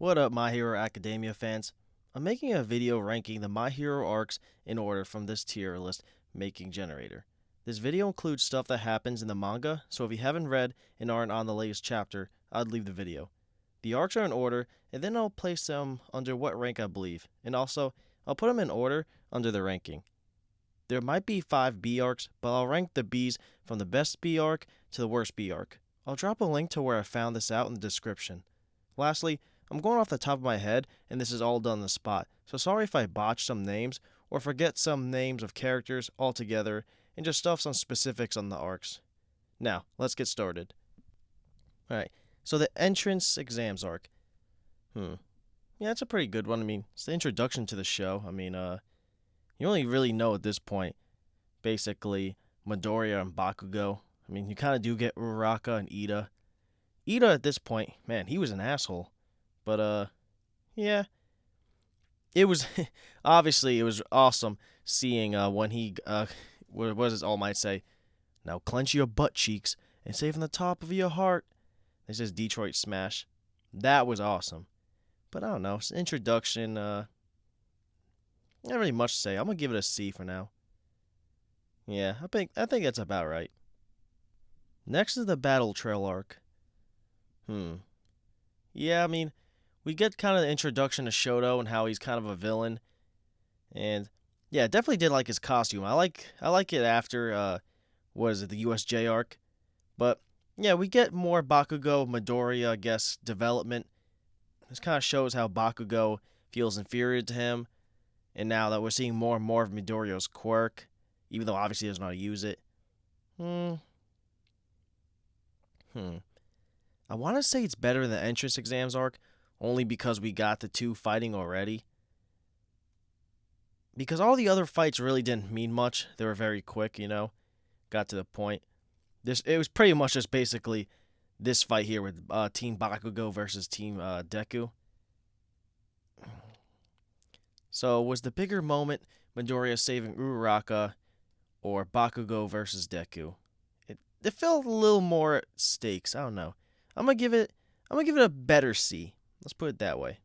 What up, My Hero Academia fans? I'm making a video ranking the My Hero arcs in order from this tier list making generator. This video includes stuff that happens in the manga, so if you haven't read and aren't on the latest chapter, I'd leave the video. The arcs are in order, and then I'll place them under what rank I believe, and also, I'll put them in order under the ranking. There might be 5 B arcs, but I'll rank the Bs from the best B arc to the worst B arc. I'll drop a link to where I found this out in the description. Lastly, I'm going off the top of my head, and this is all done on the spot, so sorry if I botch some names or forget some names of characters altogether and just stuff some specifics on the arcs. Now, let's get started. Alright, so the entrance exams arc. Yeah, it's a pretty good one. I mean, it's the introduction to the show. You only really know at this point, basically, Midoriya and Bakugo. I mean, you kind of do get Uraraka and Ida. Ida at this point, man, he was an asshole. But, yeah. It was, obviously, it was awesome seeing when he, what does All Might say? Now clench your butt cheeks and say from the top of your heart. This is Detroit Smash. That was awesome. But I don't know, it's an introduction, not really much to say. I'm going to give it a C for now. Yeah, I think that's about right. Next is the Battle Trail arc. Yeah, I mean, we get kind of the introduction to Shoto and how he's kind of a villain. And yeah, definitely did like his costume. I like it after what is it, the USJ arc. But yeah, we get more Bakugo Midoriya, I guess, development. This kind of shows how Bakugo feels inferior to him. And now that we're seeing more and more of Midoriya's quirk, even though obviously he doesn't know how to use it. I want to say it's better than the entrance exams arc, only because we got the two fighting already. Because all the other fights really didn't mean much. They were very quick, you know. Got to the point. It was pretty much just basically this fight here with Team Bakugo versus Team Deku. So was the bigger moment Midoriya saving Uraraka or Bakugo versus Deku? It felt a little more stakes. I don't know. I'm gonna give it a better C. Let's put it that way.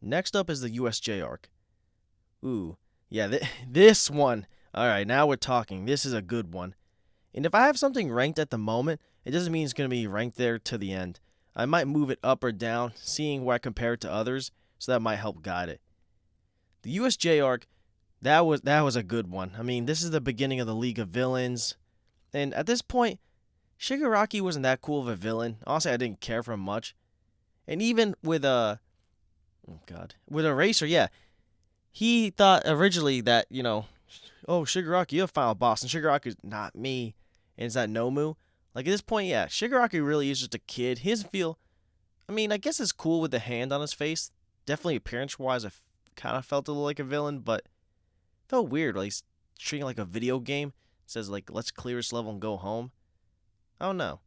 Next up is the USJ arc. Ooh, yeah, this one. All right, now we're talking. This is a good one. And if I have something ranked at the moment, it doesn't mean it's going to be ranked there to the end. I might move it up or down, seeing where I compare it to others, so that might help guide it. The USJ arc, that was a good one. I mean, this is the beginning of the League of Villains. And at this point, Shigaraki wasn't that cool of a villain. Honestly, I didn't care for him much. And even with with Eraser, yeah. He thought originally that, oh, Shigaraki, you're a final boss, and Shigaraki's not me, and it's that Nomu. Like, at this point, yeah, Shigaraki really is just a kid. He doesn't feel, I guess it's cool with the hand on his face. Definitely appearance-wise, I kind of felt a little like a villain, but it felt weird. Like, he's treating it like a video game. It says, like, let's clear this level and go home. I don't know.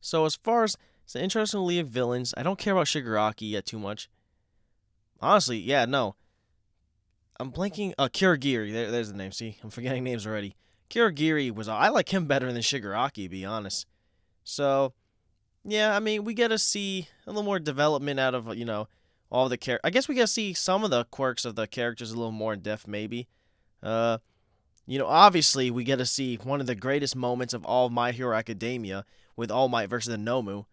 So, as far as the interesting League of Villains, I don't care about Shigaraki yet too much. Honestly, yeah, no. I'm blanking. Kirigiri. There's the name. See, I'm forgetting names already. Kirigiri I like him better than Shigaraki, to be honest. So, yeah, we get to see a little more development out of, all the characters. I guess we get to see some of the quirks of the characters a little more in depth, maybe. Obviously, we get to see one of the greatest moments of all My Hero Academia with All Might versus the Nomu.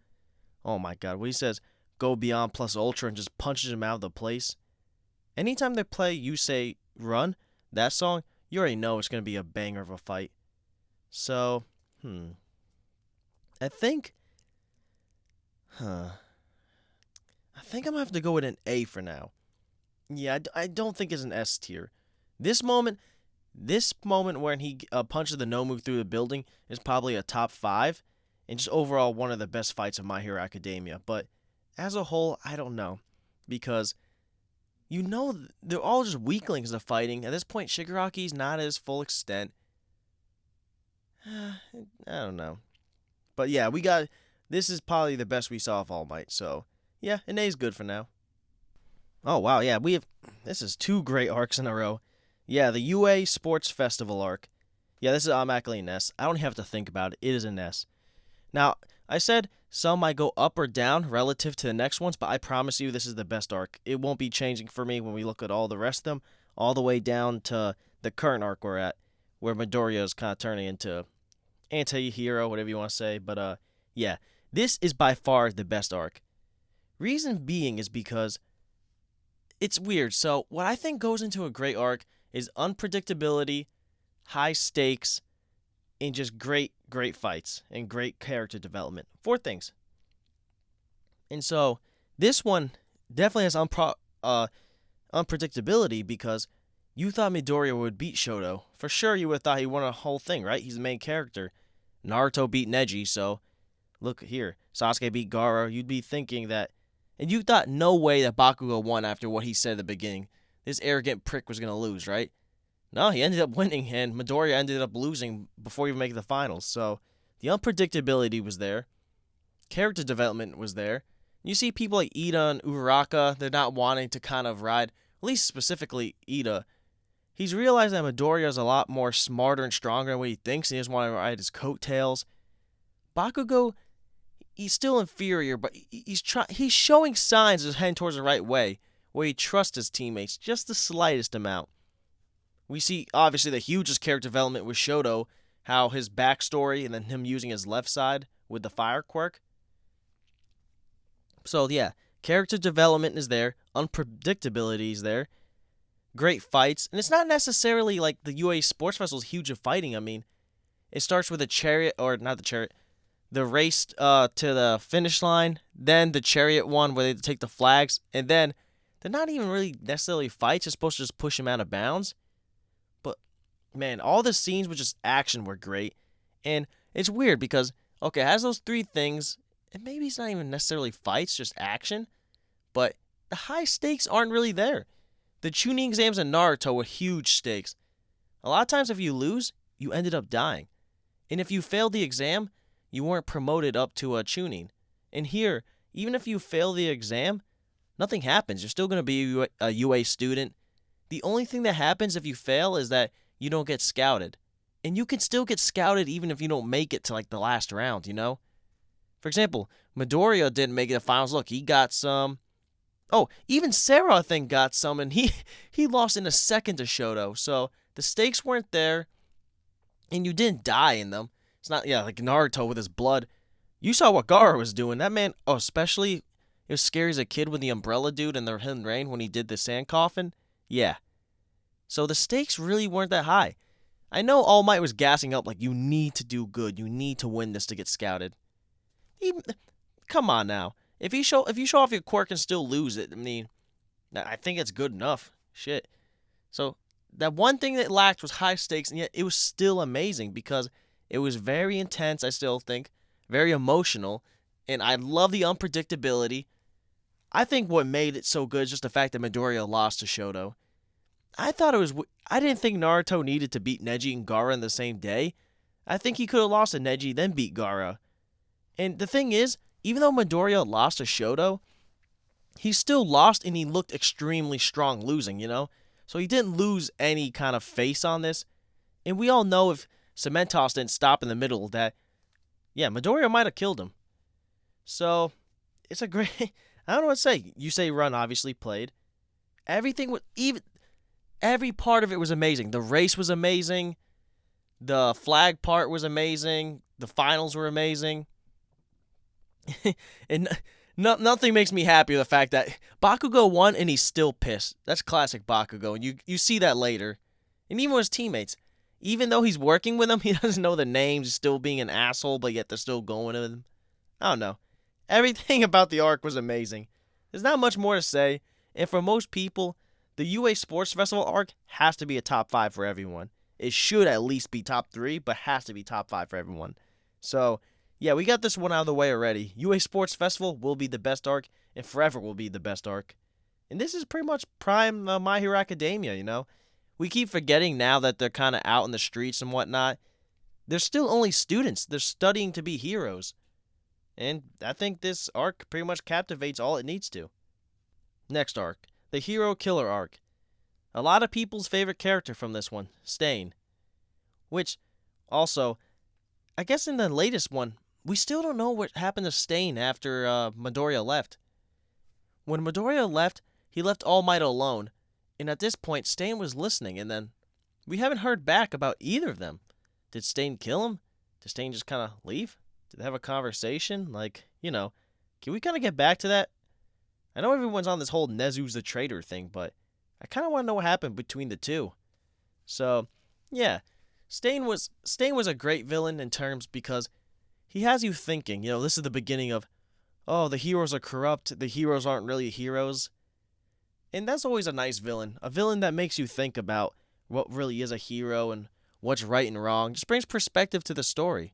Oh my god, when he says, go beyond plus ultra and just punches him out of the place. Anytime they play You Say Run, that song, you already know it's going to be a banger of a fight. So, I think I'm going to have to go with an A for now. Yeah, I don't think it's an S tier. This moment when he punches the Nomu through the building is probably a top 5, and just overall one of the best fights of My Hero Academia. But as a whole, I don't know, because they're all just weaklings of fighting. At this point, Shigaraki's not at his full extent. I don't know. But yeah, this is probably the best we saw of All Might. So yeah, an A is good for now. Oh wow, yeah, this is 2 great arcs in a row. Yeah, the UA Sports Festival arc. Yeah, this is automatically an S. I don't have to think about it. It is an S. Now, I said some might go up or down relative to the next ones, but I promise you this is the best arc. It won't be changing for me when we look at all the rest of them, all the way down to the current arc we're at, where Midoriya is kind of turning into anti-hero, whatever you want to say. But yeah, this is by far the best arc. Reason being is because it's weird. So what I think goes into a great arc is unpredictability, high stakes, and just great fights and great character development. Four things. And so this one definitely has unpredictability because you thought Midoriya would beat Shoto. For sure you would have thought he won a whole thing, right? He's the main character. Naruto beat Neji, so look here. Sasuke beat Gaara. You'd be thinking that. And you thought no way that Bakugo won after what he said at the beginning. This arrogant prick was going to lose, right? No, he ended up winning, and Midoriya ended up losing before even making the finals. So the unpredictability was there. Character development was there. You see people like Ida and Uraraka, they're not wanting to kind of ride, at least specifically Ida. He's realized that Midoriya is a lot more smarter and stronger than what he thinks, and he doesn't want to ride his coattails. Bakugo, he's still inferior, but he's showing signs of heading towards the right way, where he trusts his teammates just the slightest amount. We see, obviously, the hugest character development with Shoto, how his backstory and then him using his left side with the fire quirk. So, yeah, character development is there, unpredictability is there, great fights, and it's not necessarily like the UA Sports Festival is huge of fighting. I mean, it starts with a chariot, or not the chariot, the race to the finish line, then the chariot one where they take the flags, and then they're not even really necessarily fights. You're supposed to just push him out of bounds. But, man, all the scenes with just action were great. And it's weird because, okay, it has those three things, and maybe it's not even necessarily fights, just action, but the high stakes aren't really there. The Chunin exams in Naruto were huge stakes. A lot of times if you lose, you ended up dying. And if you failed the exam, you weren't promoted up to a Chunin. And here, even if you fail the exam, nothing happens. You're still going to be a UA student. The only thing that happens if you fail is that you don't get scouted. And you can still get scouted even if you don't make it to like the last round, you know? For example, Midoriya didn't make it to the finals. Look, he got some. Oh, even Sarah, I think, got some, and he lost in a second to Shoto. So the stakes weren't there, and you didn't die in them. It's not, yeah, like Naruto with his blood. You saw what Gaara was doing. That man, oh, especially, it was scary as a kid with the umbrella dude and the hidden rain when he did the sand coffin. Yeah. So the stakes really weren't that high. I know All Might was gassing up like, you need to do good. You need to win this to get scouted. Come on now. If you show off your quirk and still lose it, I mean, I think it's good enough. Shit. So that one thing that lacked was high stakes, and yet it was still amazing because it was very intense, I still think, very emotional, and I love the unpredictability. I think what made it so good is just the fact that Midoriya lost to Shoto. I didn't think Naruto needed to beat Neji and Gaara in the same day. I think he could have lost to Neji, then beat Gaara. And the thing is, even though Midoriya lost to Shoto, he still lost and he looked extremely strong losing, you know? So he didn't lose any kind of face on this. And we all know if Cementos didn't stop in the middle that, yeah, Midoriya might have killed him. So, it's a great, I don't know what to say. You say Run obviously played. Everything was, every part of it was amazing. The race was amazing. The flag part was amazing. The finals were amazing. And nothing makes me happier than the fact that Bakugo won and he's still pissed. That's classic Bakugo, and you see that later. And even with his teammates, even though he's working with them, he doesn't know the names, he's still being an asshole, but yet they're still going with him. I don't know. Everything about the arc was amazing. There's not much more to say, and for most people, the UA Sports Festival arc has to be a top 5 for everyone. It should at least be top 3, but has to be top 5 for everyone. So, yeah, we got this one out of the way already. UA Sports Festival will be the best arc, and forever will be the best arc. And this is pretty much prime My Hero Academia, you know? We keep forgetting now that they're kind of out in the streets and whatnot. They're still only students. They're studying to be heroes. And I think this arc pretty much captivates all it needs to. Next arc, the Hero Killer arc. A lot of people's favorite character from this one, Stain. Which, also, I guess in the latest one, we still don't know what happened to Stain after Midoriya left. When Midoriya left, he left All Might alone, and at this point, Stain was listening, and then we haven't heard back about either of them. Did Stain kill him? Did Stain just kind of leave? Did they have a conversation? Can we kind of get back to that? I know everyone's on this whole Nezu's the traitor thing, but I kind of want to know what happened between the two. So, yeah, Stain was a great villain in terms because he has you thinking. This is the beginning of, oh, the heroes are corrupt. The heroes aren't really heroes. And that's always a nice villain. A villain that makes you think about what really is a hero and what's right and wrong. Just brings perspective to the story.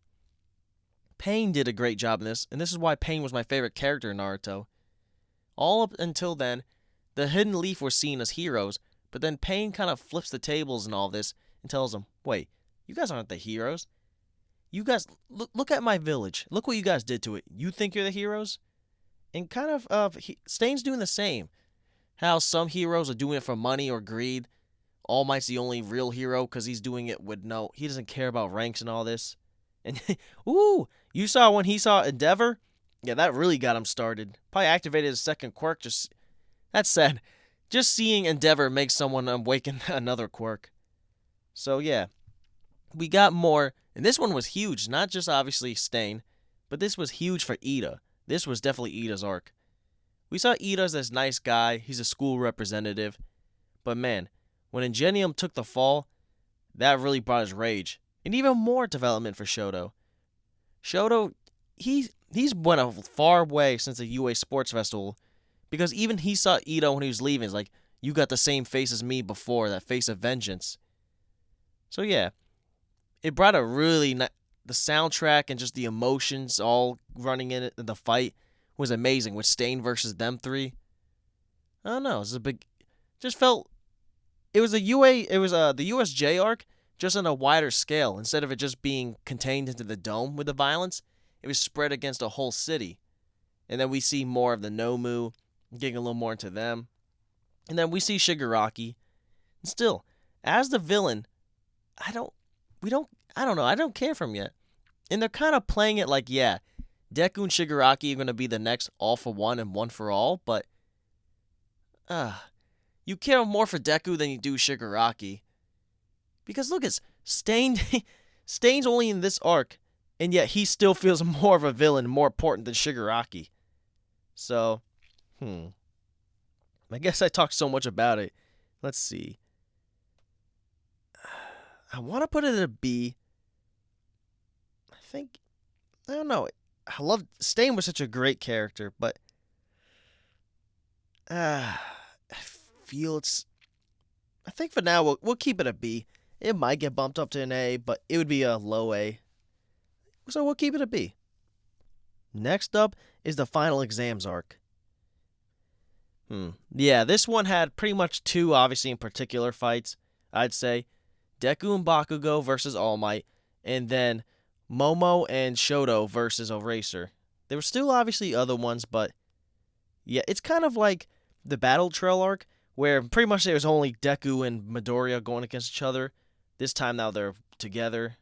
Pain did a great job in this, and this is why Pain was my favorite character in Naruto. All up until then, the Hidden Leaf were seen as heroes, but then Pain kind of flips the tables and all this and tells them, wait, you guys aren't the heroes. You guys, look at my village. Look what you guys did to it. You think you're the heroes? And kind of, Stain's doing the same. How some heroes are doing it for money or greed. All Might's the only real hero because he's doing it with he doesn't care about ranks and all this. And, ooh, you saw when he saw Endeavor? Yeah, that really got him started. Probably activated his second quirk. That said, just seeing Endeavor makes someone awaken another quirk. So, yeah, we got more. And this one was huge, not just obviously Stain, but this was huge for Ida. This was definitely Ida's arc. We saw Ida as this nice guy. He's a school representative. But man, when Ingenium took the fall, that really brought his rage. And even more development for Shoto. Shoto, he's went a far way since the UA Sports Festival. Because even he saw Ida when he was leaving. It's like, you got the same face as me before, that face of vengeance. So yeah, it brought a really the soundtrack and just the emotions all running in it. The fight was amazing with Stain versus them three. I don't know. It was just felt. It was the USJ arc, just on a wider scale. Instead of it just being contained into the dome with the violence, it was spread against a whole city. And then we see more of the Nomu, getting a little more into them. And then we see Shigaraki. And still, as the villain, I don't know. I don't care for him yet. And they're kind of playing it like, yeah, Deku and Shigaraki are going to be the next all for one and one for all, but you care more for Deku than you do Shigaraki. Because look, it's Stain's only in this arc, and yet he still feels more of a villain, more important than Shigaraki. So, I guess I talked so much about it. Let's see. I want to put it at a B. I don't know. Stain was such a great character, but I think for now we'll keep it a B. It might get bumped up to an A, but it would be a low A. So we'll keep it a B. Next up is the final exams arc. Yeah, this one had pretty much two, obviously, in particular fights. I'd say Deku and Bakugo versus All Might, and then Momo and Shoto versus Eraser. There were still obviously other ones, but yeah, it's kind of like the Battle Trail arc, where pretty much there was only Deku and Midoriya going against each other. This time now they're together.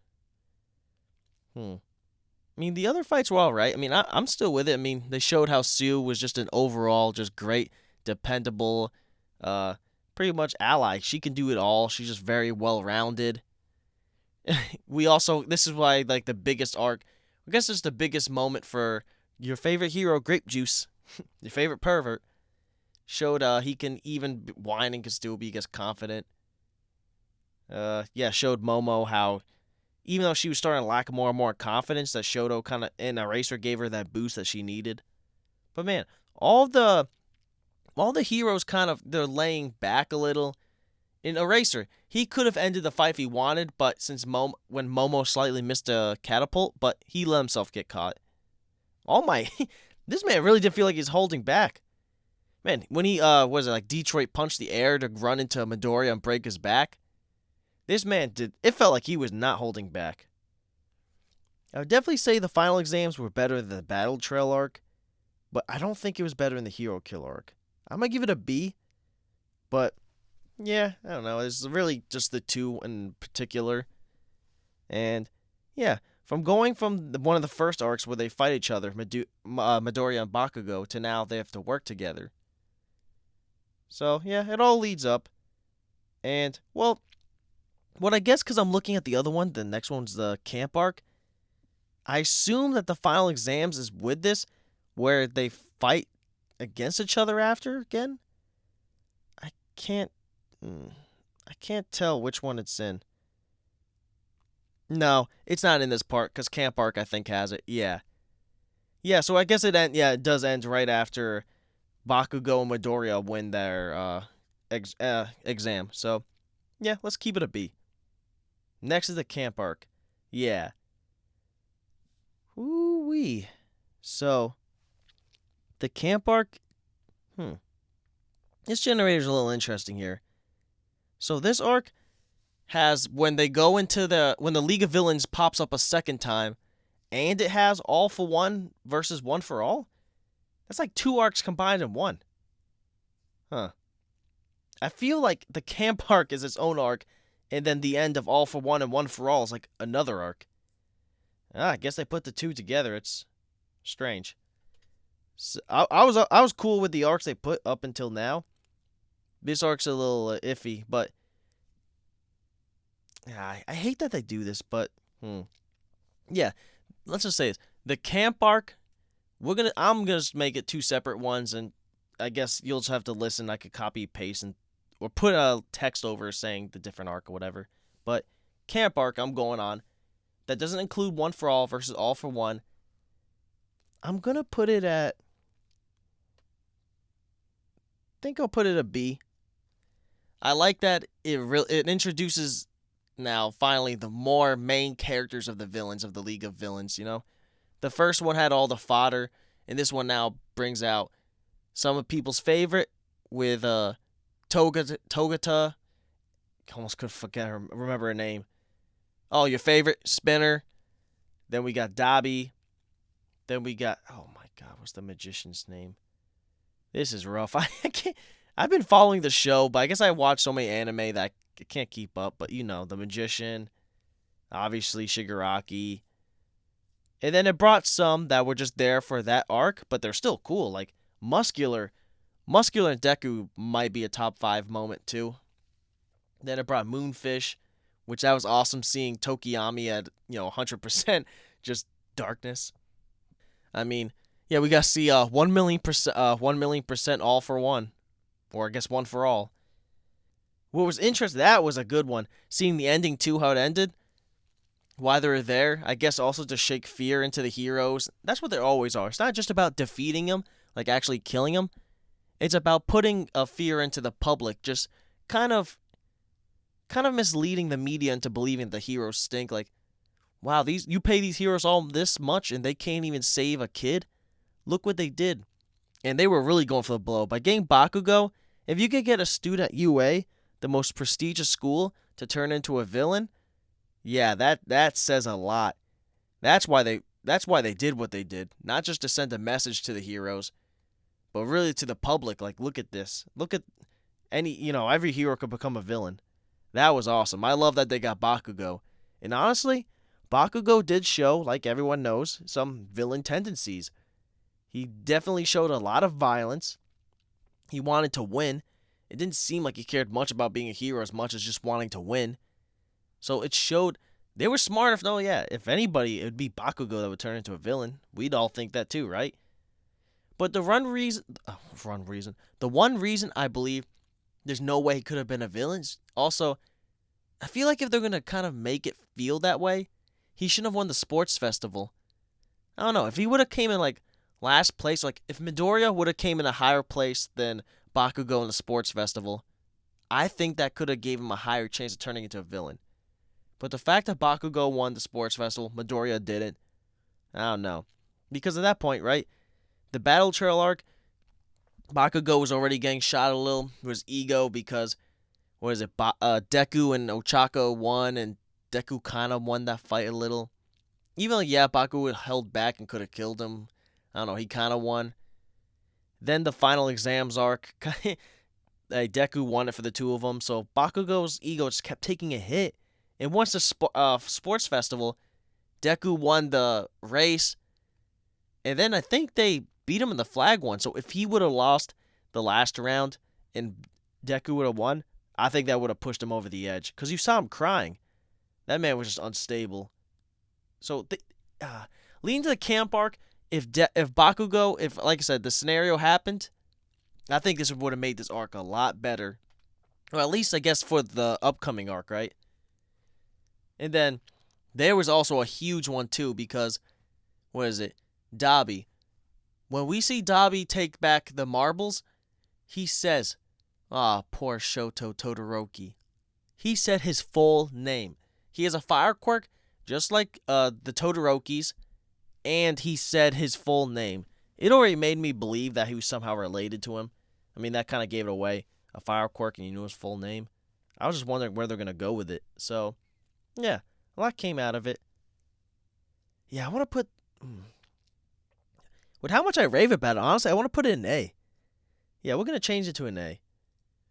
I mean, the other fights were alright. I mean, I'm still with it. I mean, they showed how Sue was just an overall just great, dependable, pretty much ally. She can do it all. She's just very well-rounded. This is why, like, the biggest arc, I guess it's the biggest moment for your favorite hero, Grape Juice, your favorite pervert, showed he can even whine and can still be just confident. Showed Momo how, even though she was starting to lack more and more confidence, that Shoto kind of, and Eraser gave her that boost that she needed. But man, all the heroes kind of, they're laying back a little. In Eraser, he could have ended the fight if he wanted, but when Momo slightly missed a catapult, but he let himself get caught. This man really did feel like he's holding back. Man, when he, Detroit punched the air to run into Midoriya and break his back, this man it felt like he was not holding back. I would definitely say the final exams were better than the Battle Trail arc, but I don't think it was better than the Hero Kill arc. I'm going to give it a B, but yeah, I don't know. It's really just the two in particular. And yeah, From going from one of the first arcs where they fight each other, Midoriya and Bakugo, to now they have to work together. So, yeah, it all leads up. And, well, what I guess because I'm looking at the other one, the next one's the camp arc, I assume that the final exams is with this, where they fight against each other after again. I can't, I can't tell which one it's in. No, it's not in this part because Camp Arc I think has it. Yeah, yeah. So I guess it does end right after Bakugo and Midoriya win their exam. So yeah, let's keep it a B. Next is the Camp Arc. Yeah. Ooh wee. So the Camp Arc. This generator's a little interesting here. So this arc has when they go into when the League of Villains pops up a second time, and it has All for One versus One for All. That's like 2 arcs combined in one. Huh. I feel like the camp arc is its own arc, and then the end of All for One and One for All is like another arc. I guess they put the two together. It's strange. So I was cool with the arcs they put up until now. This arc's a little iffy, but I hate that they do this, but yeah, let's just say this: the camp arc. I'm gonna just make it 2 separate ones, and I guess you'll just have to listen. I could copy paste or put a text over saying the different arc or whatever. But camp arc, I'm going on. That doesn't include One for All versus All for One. I'm gonna put it at. I think I'll put it a B. I like that it introduces now finally the more main characters of the villains of the League of Villains. The first one had all the fodder, and this one now brings out some of people's favorite with Togata. Almost could remember her name. Oh, your favorite Spinner. Then we got Dabi. Then we got oh my god, what's the magician's name? This is rough. I can't. I've been following the show, but I guess I watch so many anime that I can't keep up. But the magician, obviously Shigaraki. And then it brought some that were just there for that arc, but they're still cool. Like Muscular and Deku might be a top 5 moment too. Then it brought Moonfish, which that was awesome seeing Tokiyami at 100% just darkness. I mean, yeah, we got to see 1,000,000% All for One, or I guess One for All. What was interesting, that was a good one. Seeing the ending too, how it ended. Why they're there, I guess also to shake fear into the heroes. That's what they always are. It's not just about defeating them, like actually killing them. It's about putting a fear into the public, just kind of misleading the media into believing the heroes stink. Like, wow, you pay these heroes all this much and they can't even save a kid? Look what they did. And they were really going for the blow. By getting Bakugo, if you could get a student at UA, the most prestigious school, to turn into a villain, yeah, that says a lot. That's why they did what they did. Not just to send a message to the heroes, but really to the public. Like, look at this. Look at every hero could become a villain. That was awesome. I love that they got Bakugo. And honestly, Bakugo did show, like everyone knows, some villain tendencies. He definitely showed a lot of violence. He wanted to win. It didn't seem like he cared much about being a hero as much as just wanting to win. So it showed they were smart enough. No, yeah, if anybody, it would be Bakugo that would turn into a villain. We'd all think that too, right? But the one reason I believe there's no way he could have been a villain is also, I feel like if they're going to kind of make it feel that way, he shouldn't have won the sports festival. I don't know. If he would have came in like last place, like if Midoriya would have came in a higher place than Bakugo in the sports festival, I think that could have gave him a higher chance of turning into a villain. But the fact that Bakugo won the sports festival, Midoriya didn't, I don't know. Because at that point, right, the Battle Trail arc, Bakugo was already getting shot a little with his ego because, Deku and Ochako won, and Deku kind of won that fight a little. Even though, yeah, Bakugo held back and could have killed him, I don't know, he kind of won. Then the final exams arc, Deku won it for the two of them, so Bakugo's ego just kept taking a hit. And once the sports festival, Deku won the race, and then I think they beat him in the flag one. So if he would have lost the last round and Deku would have won, I think that would have pushed him over the edge. Because you saw him crying. That man was just unstable. So, leading to the camp arc, if Bakugo, if, like I said, the scenario happened, I think this would have made this arc a lot better. Or at least, I guess, for the upcoming arc, right? And then, there was also a huge one, too, because, what is it? Dabi. When we see Dabi take back the marbles, he says, poor Shoto Todoroki. He said his full name. He has a fire quirk, just like the Todorokis, and he said his full name. It already made me believe that he was somehow related to him. I mean, that kind of gave it away. A fire quirk and you knew his full name. I was just wondering where they're going to go with it. So, yeah, a lot came out of it. Yeah, I want to put... With how much I rave about it, honestly, I want to put it in A. Yeah, we're going to change it to an A.